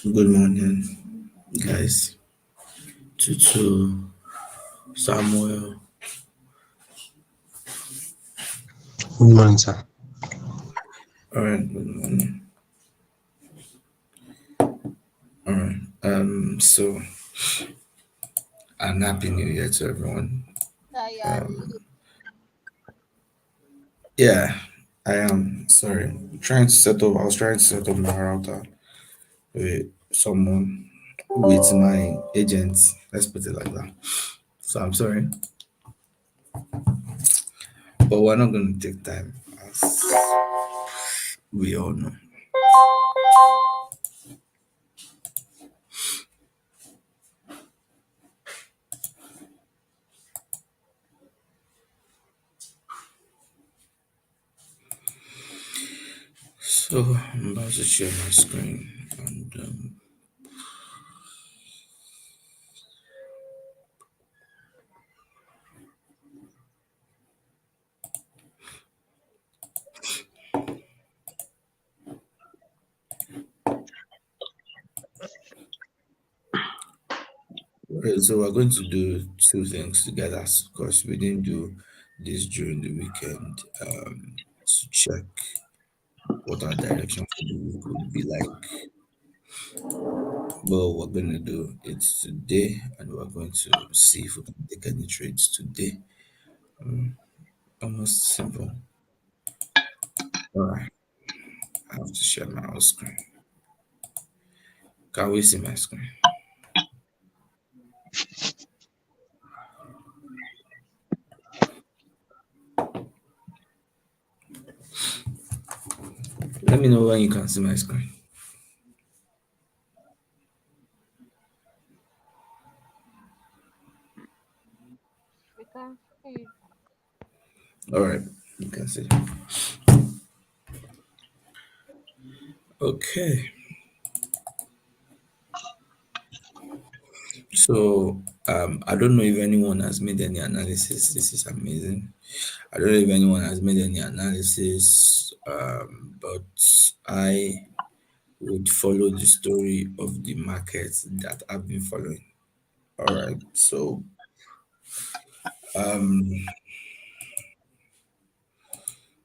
Good morning, guys. Tutu, Samuel. Good morning, sir. All right. Good morning. All right. So, an happy New Year to everyone. Yeah, Um, yeah, I am. Sorry, trying to set up. I was trying to set up my router with someone with my agent. Let's put it like that. So I'm sorry, but we're not going to take time, as we all know. So I'm about to share my screen, and right, so we're going to do two things together because we didn't do this during the weekend to check what our direction for the week would be like. But we're going to do it today and we're going to see if we can take any trades today. Almost simple. All right, I have to share my whole screen. Can we see my screen? Let me know when you can see my screen. we can see. All right, you can see. Okay, so I don't know if anyone has made any analysis. This is amazing. I don't know if anyone has made any analysis, but I would follow the story of the markets that I've been following. All right. So, um,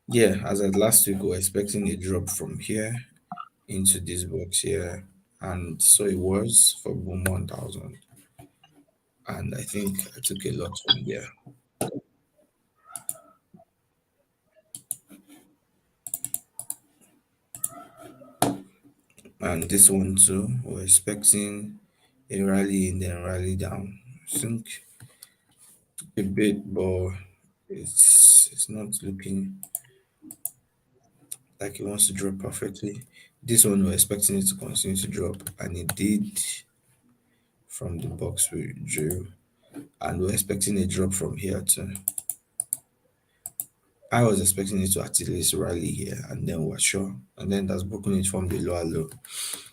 yeah, as at last week, we were expecting a drop from here into this box here, and so it was for Boom 1000. And I think I took a lot from there. And this one too, we're expecting a rally and then rally down. I think a bit, but it's not looking like it wants to drop perfectly. This one we're expecting it to continue to drop, and it did from the box we drew, and we're expecting a drop from here too. I was expecting it to at least rally here, and then we're sure, and then that's broken it from the lower low.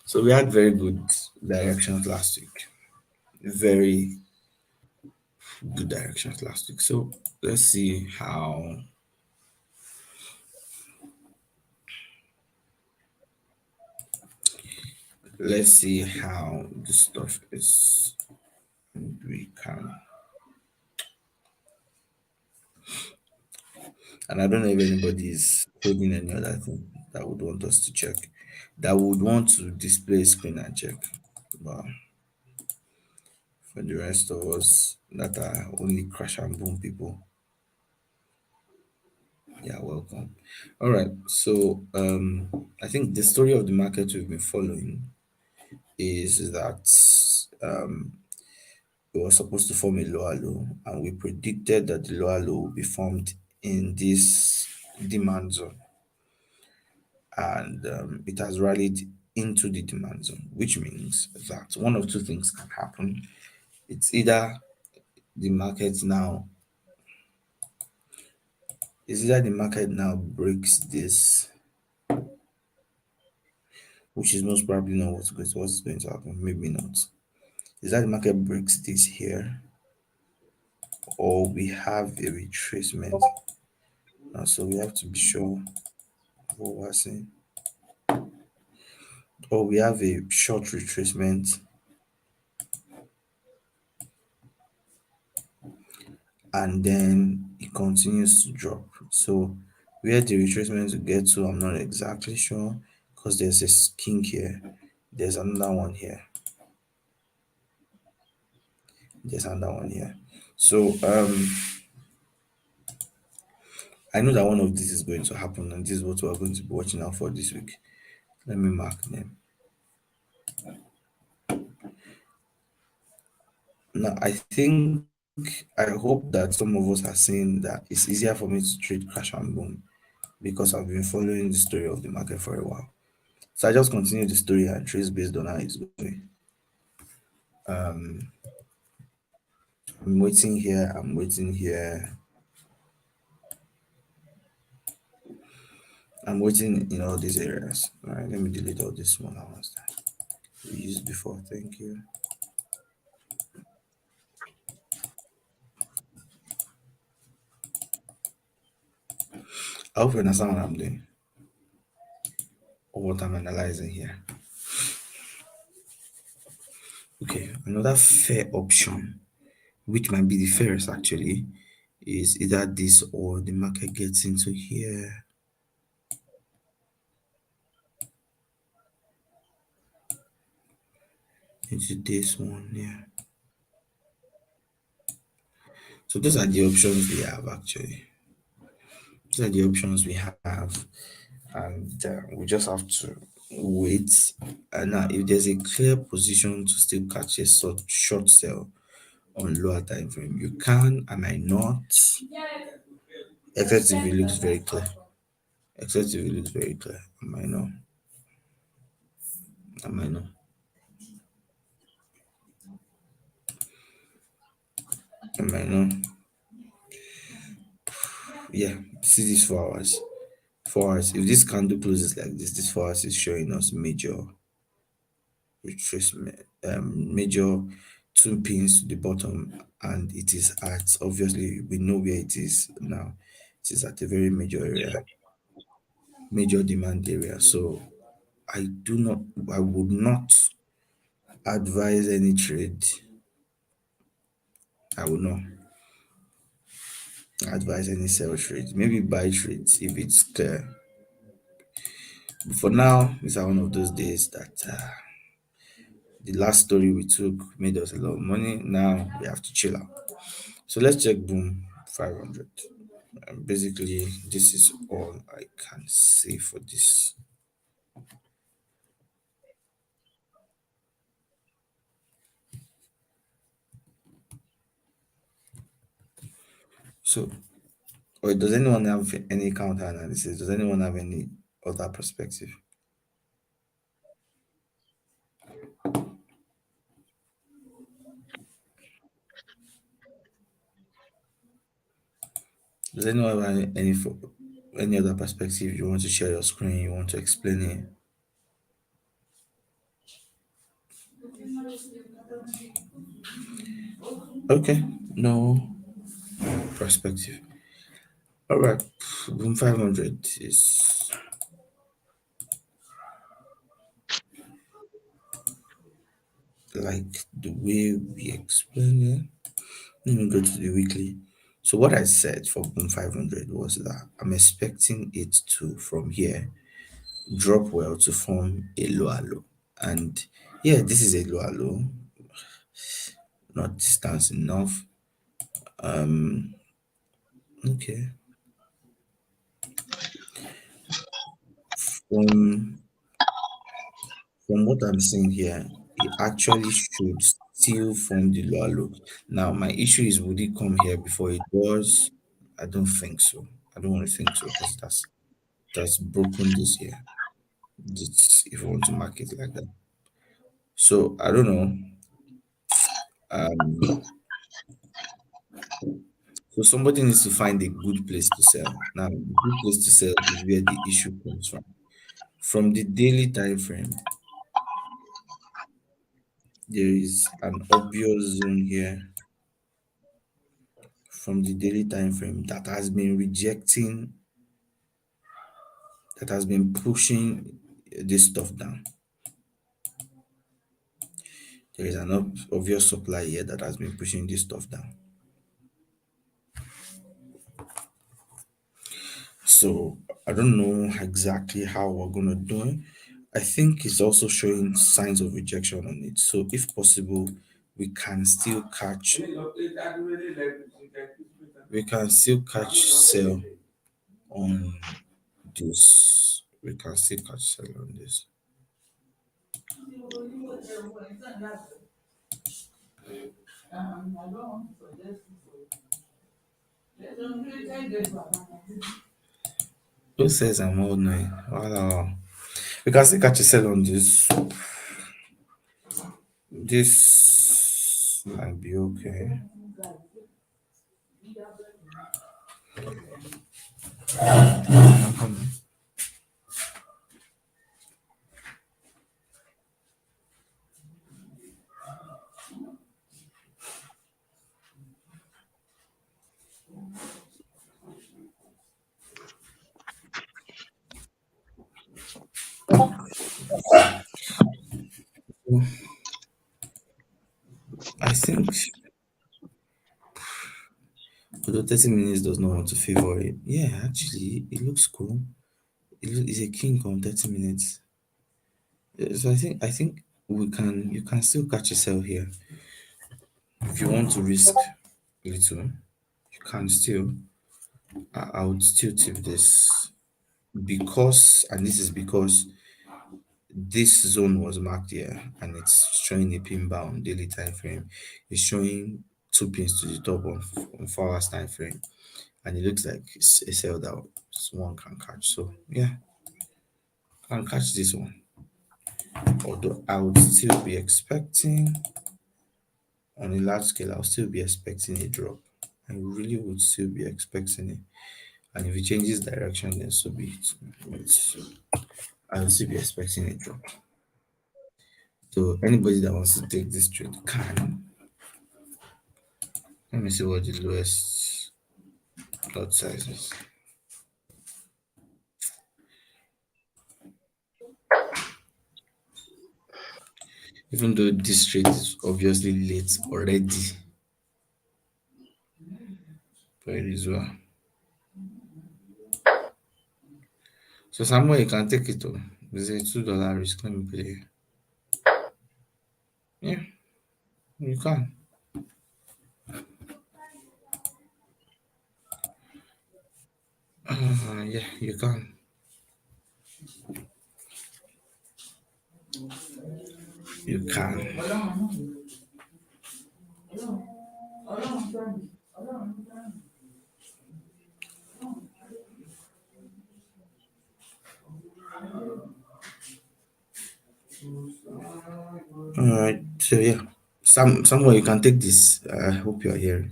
So we had very good directions last week. Very good directions last week. So let's see how this stuff is. We can, and I don't know if anybody is holding any other thing that would want us to check, that would want to display screen and check. But for the rest of us that are only crash and boom people, yeah, welcome. All right. So I think the story of the market we've been following is that it was supposed to form a lower low, and we predicted that the lower low will be formed in this demand zone, and it has rallied into the demand zone, which means that one of two things can happen. It's either the market now, breaks this, which is most probably not what's going to happen. Maybe not. Is that the market breaks this here, or we have a retracement? So we have to be sure of what we're saying. or we have a short retracement, and then it continues to drop. So where the retracement will get to, I'm not exactly sure, because there's a kink here. There's another one here. There's another one here. So I know that one of this is going to happen, and this is what we're going to be watching out for this week. Let me mark them. Now I think, I hope that some of us are saying that it's easier for me to trade crash and boom because I've been following the story of the market for a while. So I just continue the story and trace based on how it's going. Um, I'm waiting here. I'm waiting here. I'm waiting in all these areas. All right, let me delete all these smaller ones that we used before. Thank you. I hope you understand what I'm doing or what I'm analyzing here. Okay, another fair option, which might be the fairest actually, is either this or the market gets into here, into this one. Yeah. So those are the options we have actually. These are the options we have, and we just have to wait. And now, if there's a clear position to still catch a short sell on lower time frame, you can. I might not, except if it looks very clear. Except if it looks very clear, I might not. I might not. I might not. Yeah. See these 4 hours. 4 hours. If this candle closes like this 4 hours is showing us major retracement, major two pins to the bottom, and it is at, obviously we know where it is now. It is at a very major area, major demand area. So I would not advise any trade. I would not advise any sell trade. Maybe buy trades if it's clear. But for now, these are one of those days that the last story we took made us a lot of money. Now we have to chill out. So let's check boom 500. Basically, this is all I can say for this. So, or does anyone have any counter analysis? Does anyone have any other perspective? Does anyone have any other perspective? You want to share your screen? You want to explain it? Okay, no perspective. All right, boom 500 is like the way we explain it. Let me go to the weekly. So what I said for Boom 500 was that I'm expecting it to, from here, drop well to form a lower low. And yeah, this is a lower low, not distance enough. Okay. From from what I'm seeing here, it actually should still form the lower low. Now my issue is, would it come here before it does? I don't think so. I don't want to think so because that's broken this here. This, if you want to mark it like that. So I don't know. Um, so somebody needs to find a good place to sell. Now, the good place to sell is where the issue comes from. From the daily time frame, there is an obvious zone here from the daily time frame that has been rejecting, that has been pushing this stuff down. There is an obvious supply here that has been pushing this stuff down. So I don't know exactly how we're gonna do it. I think it's also showing signs of rejection on it. So if possible, we can still catch we can still catch sell on this. We can still catch sell on this. Who says I'm all knowing? Wow. We can still catch a sell on this. This might be okay. I think although 30 minutes does not want to favor it. Yeah, actually, it looks cool. It's a king on 30 minutes. So I think you can still catch yourself here. If you want to risk little, you can still. I would still tip this because, and this is because this zone was marked here and it's showing a pin bar on daily time frame. It's showing two pins to the top on 4 hours time frame, and it looks like it's a sell that one can catch. So yeah, can catch this one. Although I would still be expecting on a large scale, I'll still be expecting a drop. I really would still be expecting it. And if it changes direction, then so be it. But I will still be expecting a drop. So anybody that wants to take this trade can. Let me see what the lowest lot size is. Even though this trade is obviously late already, but it is well. So somewhere you can take it on. There's a $2 risk. Let me put it here. Yeah, you can. Yeah, you can. You can. Alright, so yeah, somewhere you can take this. I hope you are hearing.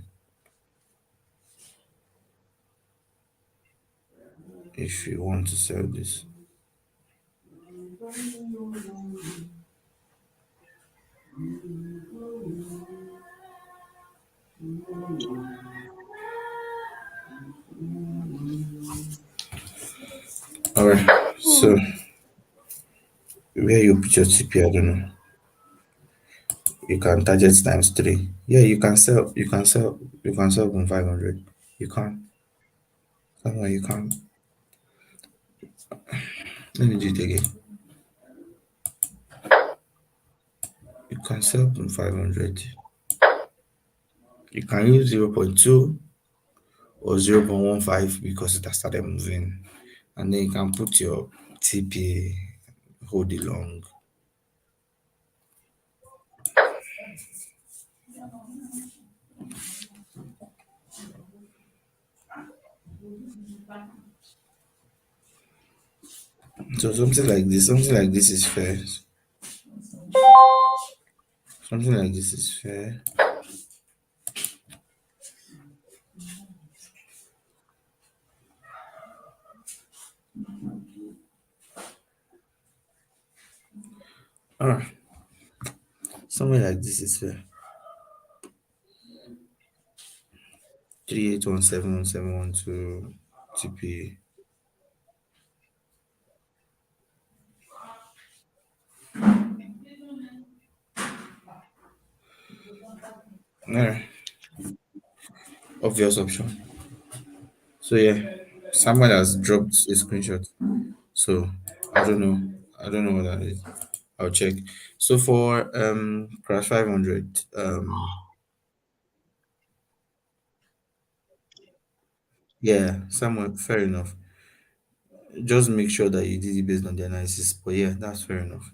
If you want to sell this. Alright, so where you put your TP, I don't know. You can target times three. Yeah, you can sell. You can sell. You can sell from 500. You can. Somewhere you can. Let me do it again. You can sell from 500. You can use 0.2 or 0.15 because it has started moving, and then you can put your TP, hold it long. So something like this is fair. Something like this is fair. Alright, something like this is fair. 38171712 TP. Yeah, obvious option. So yeah, someone has dropped a screenshot. So I don't know. I don't know what that is. I'll check. So for Crash 500, yeah, someone fair enough. Just make sure that you did it based on the analysis. But yeah, that's fair enough.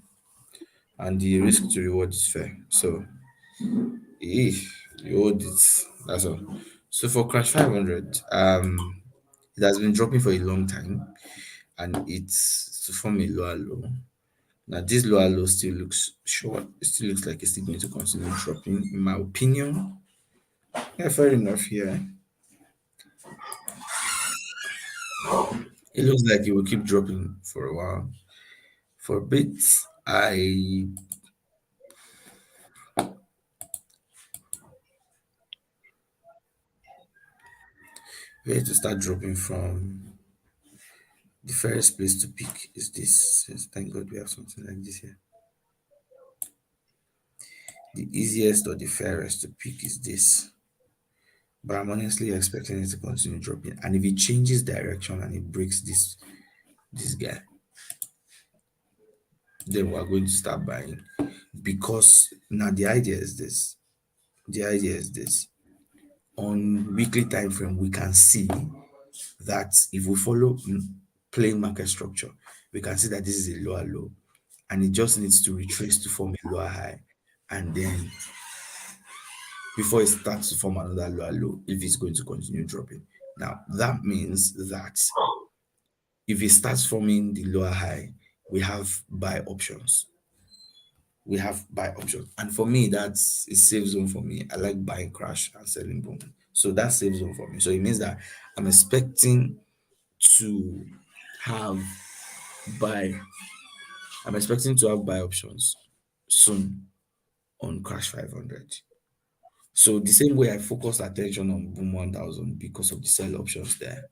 And the risk to reward is fair. So you owed it. That's all. So for Crash 500, it has been dropping for a long time, and it's to form a lower low. Now this lower low still looks short. It still looks like it's still going to continue dropping, in my opinion. Yeah, fair enough. Yeah, it looks like it will keep dropping for a while. For a bit, I we had to start dropping from the fairest place to pick is this. Yes, thank God we have something like this here. The easiest or the fairest to pick is this. But I'm honestly expecting it to continue dropping. And if it changes direction and it breaks this guy, then we're going to start buying. Because now the idea is this. The idea is this. On weekly time frame, we can see that if we follow plain market structure, we can see that this is a lower low and it just needs to retrace to form a lower high. And then before it starts to form another lower low, if it's going to continue dropping. Now, that means that if it starts forming the lower high, we have buy options. We have buy options. And for me, that's a safe zone for me. I like buying crash and selling boom. So that's safe zone for me. So it means that I'm expecting to have buy. I'm expecting to have buy options soon on Crash 500. So the same way I focus attention on Boom 1000 because of the sell options there,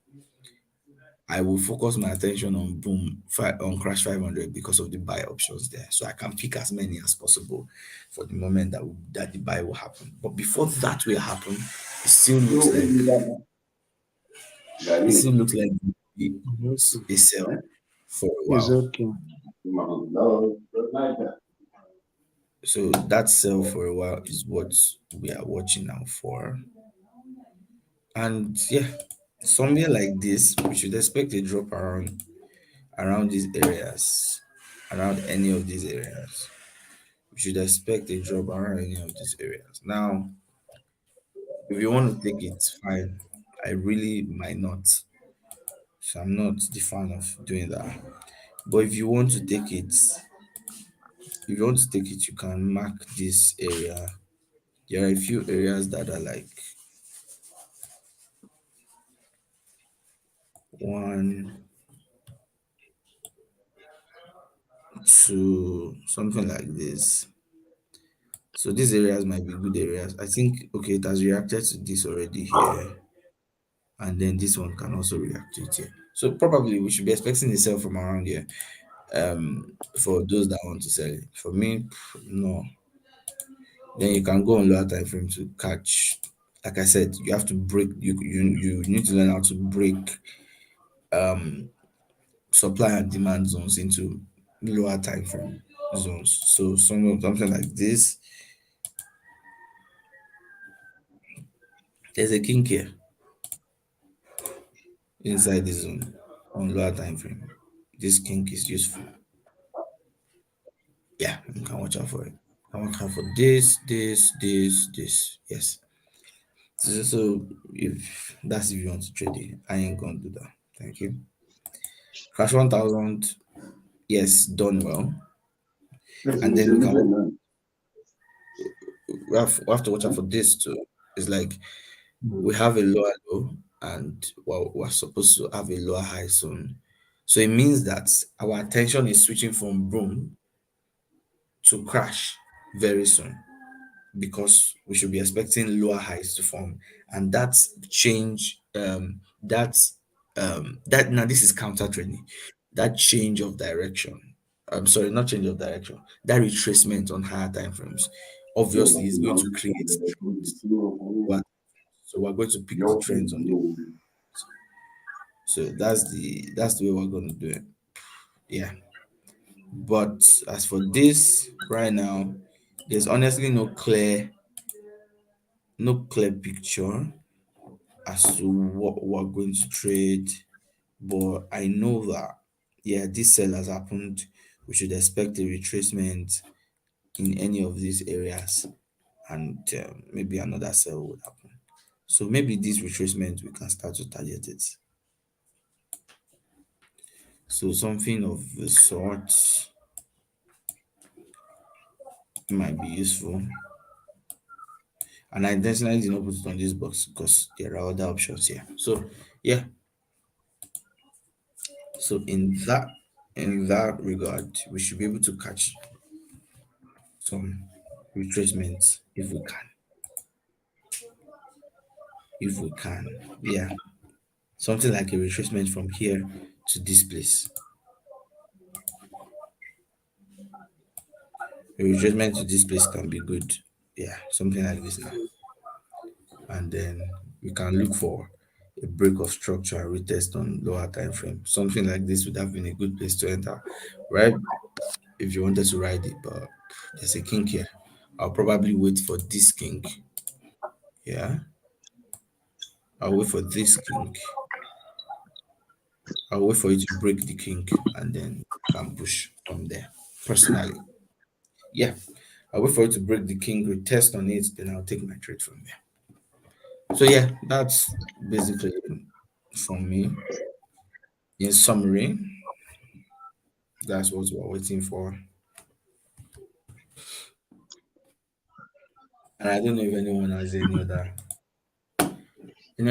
I will focus my attention on on Crash 500 because of the buy options there. So I can pick as many as possible for the moment that the buy will happen. But before that will happen, it still looks like it still looks like a, It's a sell for a it's while. okay. So that sell for a while is what we are watching out for. And yeah, somewhere like this, we should expect a drop around these areas, around any of these areas. We should expect a drop around any of these areas. Now, if you want to take it, fine. I really might not. So I'm not the fan of doing that. But if you want to take it, you can mark this area. There are a few areas that are like one, two, something like this. So these areas might be good areas. I think okay, it has reacted to this already here, and then this one can also react to it here. So probably we should be expecting a sell from around here. For those that want to sell it. For me, no. Then you can go on lower time frame to catch. Like I said, you have to break. You need to learn how to break supply and demand zones into lower time frame zones. So something like this. There's a kink here inside the zone on lower time frame. This kink is useful. Yeah, you can watch out for it. I watch out for this. Yes. So if that's if you want to trade it, I ain't gonna do that. Thank you. Crash 1000, yes, done well. And then we have to watch out for this too. It's like we have a lower low and well, we're supposed to have a lower high soon. So it means that our attention is switching from boom to crash very soon, because we should be expecting lower highs to form, and that's change that now this is counter trending. That change of direction, I'm sorry, not change of direction, that retracement on higher time frames obviously it's going to create trends. But so we're going to pick the trends on the, so that's the way we're going to do it. Yeah. But as for this right now, there's honestly no clear picture as to what we're going to trade. But I know that, yeah, this sell has happened. We should expect a retracement in any of these areas, and maybe another sell would happen. So maybe this retracement we can start to target it. So something of the sort might be useful. And I intentionally did not put it on this box because there are other options here. So yeah, so in that regard, we should be able to catch some retracements if we can. If we can, yeah. Something like a retracement from here to this place. A retracement to this place can be good. Yeah, something like this now. And then we can look for a break of structure and retest on lower time frame. Something like this would have been a good place to enter, right? If you wanted to ride it, but there's a kink here. I'll probably wait for this kink. Yeah, I'll wait for this kink. I'll wait for you to break the kink and then can push from there. Personally, yeah, I'll wait for you to break the kink, retest on it, then I'll take my trade from there. So yeah, that's basically it from me. In summary, that's what we're waiting for. And I don't know if anyone has any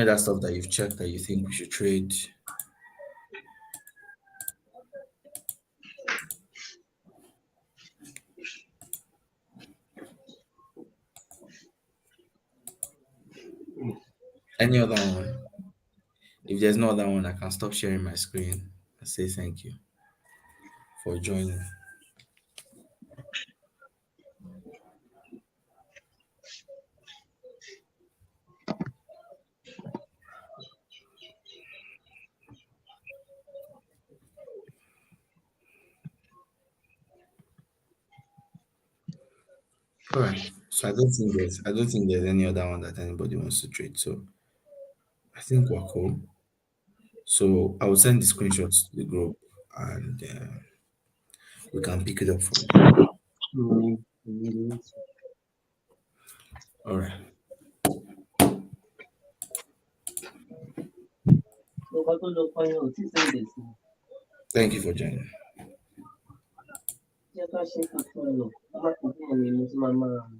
other stuff that you've checked that you think we should trade. Any other one? If there's no other one, I can stop sharing my screen and say thank you for joining. All right. So I don't think there's any other one that anybody wants to trade. So I think we're cool. So I will send the screenshots to the group and we can pick it up from there. All right. Thank you for joining.